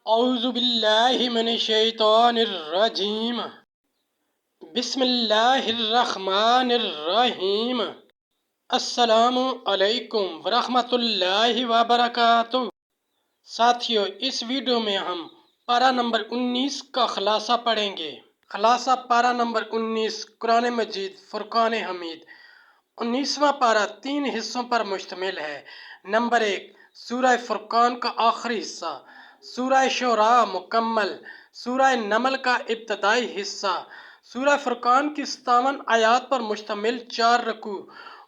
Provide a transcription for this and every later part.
اعوذ باللہ من الشیطان الرجیم بسم اللہ الرحمن الرحیم السلام علیکم ورحمۃ اللہ وبرکاتہ۔ ساتھیو، اس ویڈیو میں ہم پارہ نمبر 19 کا خلاصہ پڑھیں گے۔ خلاصہ پارہ نمبر 19 قرآن مجید فرقان حمید 19واں پارہ 3 حصوں پر مشتمل ہے۔ نمبر 1، سورہ فرقان کا آخری حصہ، سورہ شعراء مکمل، سورہ نمل کا ابتدائی حصہ۔ سورہ فرقان کی 57 آیات پر مشتمل 4 رکوع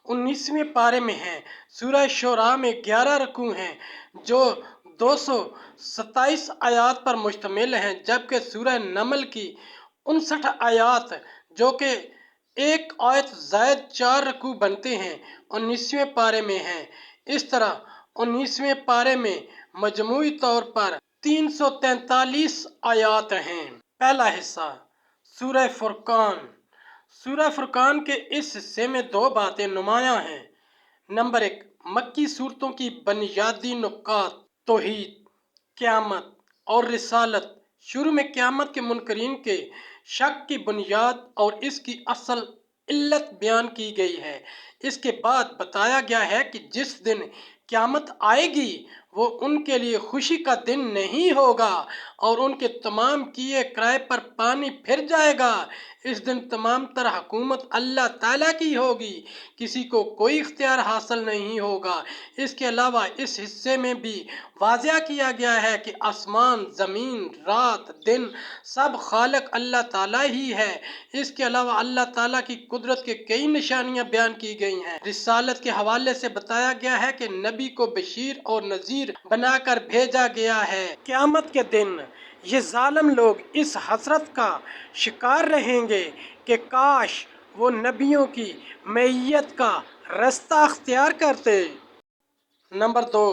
19ویں پارے میں ہیں۔ سورہ شعراء میں 11 رکوع ہیں جو 227 آیات پر مشتمل ہیں، جبکہ سورہ نمل کی 59 آیات جو کہ ایک آیت زائد 4 رکوع بنتے ہیں 19ویں پارے میں ہیں۔ اس طرح 19ویں پارے میں مجموعی طور پر 343 آیات ہیں۔ پہلا حصہ، سورہ فرقان۔ سورہ فرقان کے اس حصے میں 2 باتیں نمایاں ہیں۔ نمبر 1، مکی صورتوں کی بنیادی نکات، توحید، قیامت اور رسالت۔ شروع میں قیامت کے منکرین کے شک کی بنیاد اور اس کی اصل علت بیان کی گئی ہے۔ اس کے بعد بتایا گیا ہے کہ جس دن قیامت آئے گی وہ ان کے لیے خوشی کا دن نہیں ہوگا اور ان کے تمام کیے کرائے پر پانی پھر جائے گا۔ اس دن تمام تر حکومت اللہ تعالیٰ کی ہوگی، کسی کو کوئی اختیار حاصل نہیں ہوگا۔ اس کے علاوہ اس حصے میں بھی واضح کیا گیا ہے کہ آسمان، زمین، رات، دن سب خالق اللہ تعالیٰ ہی ہے۔ اس کے علاوہ اللہ تعالیٰ کی قدرت کے کئی نشانیاں بیان کی گئی ہیں۔ رسالت کے حوالے سے بتایا گیا ہے کہ نبی کو بشیر اور نذیر بنا کر بھیجا گیا ہے۔ قیامت کے دن یہ ظالم لوگ اس حسرت کا شکار رہیں گے کہ کاش وہ نبیوں کی معیت کا رستہ اختیار کرتے۔ نمبر 2،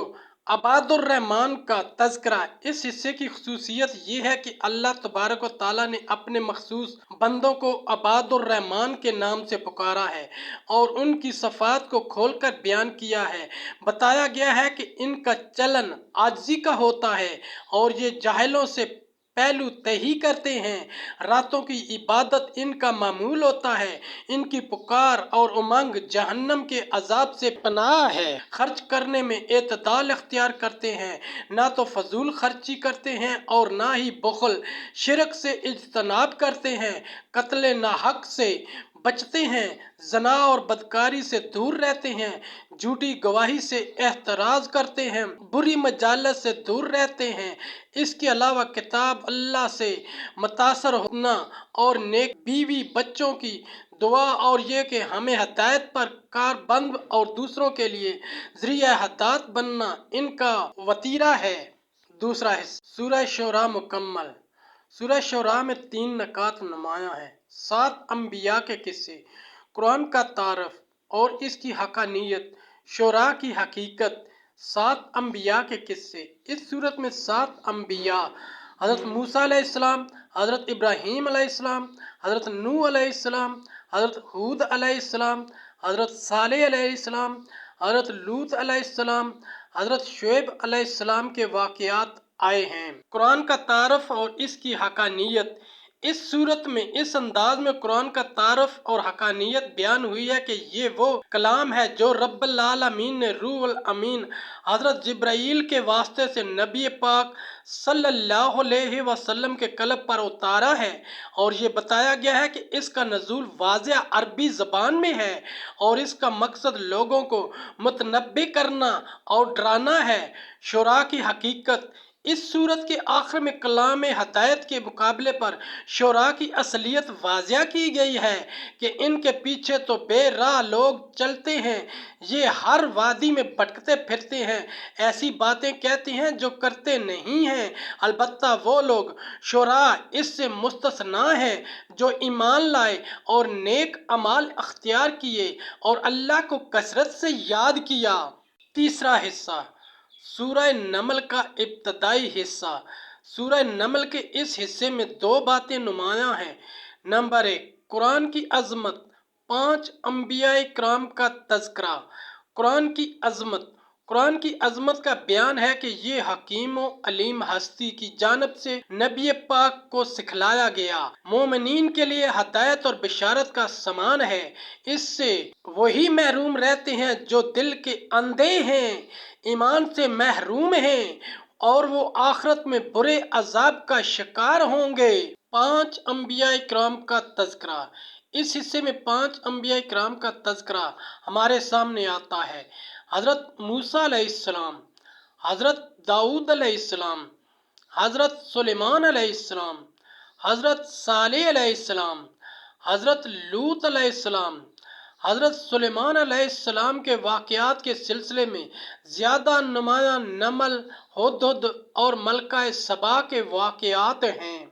عباد الرحمن کا تذکرہ۔ اس حصے کی خصوصیت یہ ہے کہ اللہ تبارک و تعالیٰ نے اپنے مخصوص بندوں کو عباد الرحمن کے نام سے پکارا ہے اور ان کی صفات کو کھول کر بیان کیا ہے۔ بتایا گیا ہے کہ ان کا چلن عاجزی کا ہوتا ہے اور یہ جاہلوں سے پہلو تہی کرتے ہیں۔ راتوں کی عبادت ان کا معمول ہوتا ہے۔ ان کی پکار اور امنگ جہنم کے عذاب سے پناہ ہے۔ خرچ کرنے میں اعتدال اختیار کرتے ہیں، نہ تو فضول خرچی کرتے ہیں اور نہ ہی بخل۔ شرک سے اجتناب کرتے ہیں، قتل ناحق سے بچتے ہیں، زنا اور بدکاری سے دور رہتے ہیں، جھوٹی گواہی سے احتراز کرتے ہیں، بری مجالس سے دور رہتے ہیں۔ اس کے علاوہ کتاب اللہ سے متاثر ہونا اور نیک بیوی بچوں کی دعا اور یہ کہ ہمیں ہدایت پر کاربند اور دوسروں کے لیے ذریعہ ہدایت بننا ان کا وتیرہ ہے۔ دوسرا حصہ، سورہ شعراء مکمل۔ سورہ شعراء میں 3 نکات نمایاں ہیں۔ 7 انبیاء کے قصے، قرآن کا تعارف اور اس کی حقانیت، شعراء کی حقیقت، 7 انبیاء کے قصے۔ اس صورت میں 7 انبیاء، حضرت موسیٰ علیہ السلام، حضرت ابراہیم علیہ السلام، حضرت نوح علیہ السلام، حضرت ہود علیہ السلام، حضرت صالح علیہ السلام، حضرت لوط علیہ السلام، حضرت شعیب علیہ السلام کے واقعات آئے ہیں۔ قرآن کا تعارف اور اس کی حقانیت۔ اس صورت میں اس انداز میں قرآن کا تعارف اور حقانیت بیان ہوئی ہے کہ یہ وہ کلام ہے جو رب العالمین نے روح الامین حضرت جبرائیل کے واسطے سے نبی پاک صلی اللہ علیہ وسلم کے قلب پر اتارا ہے، اور یہ بتایا گیا ہے کہ اس کا نزول واضح عربی زبان میں ہے اور اس کا مقصد لوگوں کو متنبہ کرنا اور ڈرانا ہے۔ شعراء کی حقیقت۔ اس سورت کے آخر میں کلام ہدایت کے مقابلے پر شعراء کی اصلیت واضح کی گئی ہے کہ ان کے پیچھے تو بے راہ لوگ چلتے ہیں، یہ ہر وادی میں بھٹکتے پھرتے ہیں، ایسی باتیں کہتے ہیں جو کرتے نہیں ہیں۔ البتہ وہ لوگ، شعراء اس سے مستثنیٰ ہیں، جو ایمان لائے اور نیک اعمال اختیار کیے اور اللہ کو کثرت سے یاد کیا۔ تیسرا حصہ، سورہ نمل کا ابتدائی حصہ۔ سورہ نمل کے اس حصے میں 2 باتیں نمایاں ہیں۔ نمبر 1، قرآن کی عظمت، 5 انبیاء کرام کا تذکرہ۔ قرآن کی عظمت، قرآن کی عظمت کا بیان ہے کہ یہ حکیم و علیم ہستی کی جانب سے نبی پاک کو سکھلایا گیا مومنین کے لیے ہدایت اور بشارت کا سامان ہے۔ اس سے وہی محروم رہتے ہیں جو دل کے اندھے ہیں، ایمان سے محروم ہیں، اور وہ آخرت میں برے عذاب کا شکار ہوں گے۔ 5 انبیاء کرام کا تذکرہ۔ اس حصے میں 5 انبیاء کرام کا تذکرہ ہمارے سامنے آتا ہے۔ حضرت موسیٰ علیہ السلام، حضرت داؤد علیہ السلام، حضرت سلیمان علیہ السلام، حضرت صالح علیہ السلام، حضرت لوط علیہ السلام۔ حضرت سلیمان علیہ السلام کے واقعات کے سلسلے میں زیادہ نمایاں نمل، ہدہد اور ملکہ سبا کے واقعات ہیں۔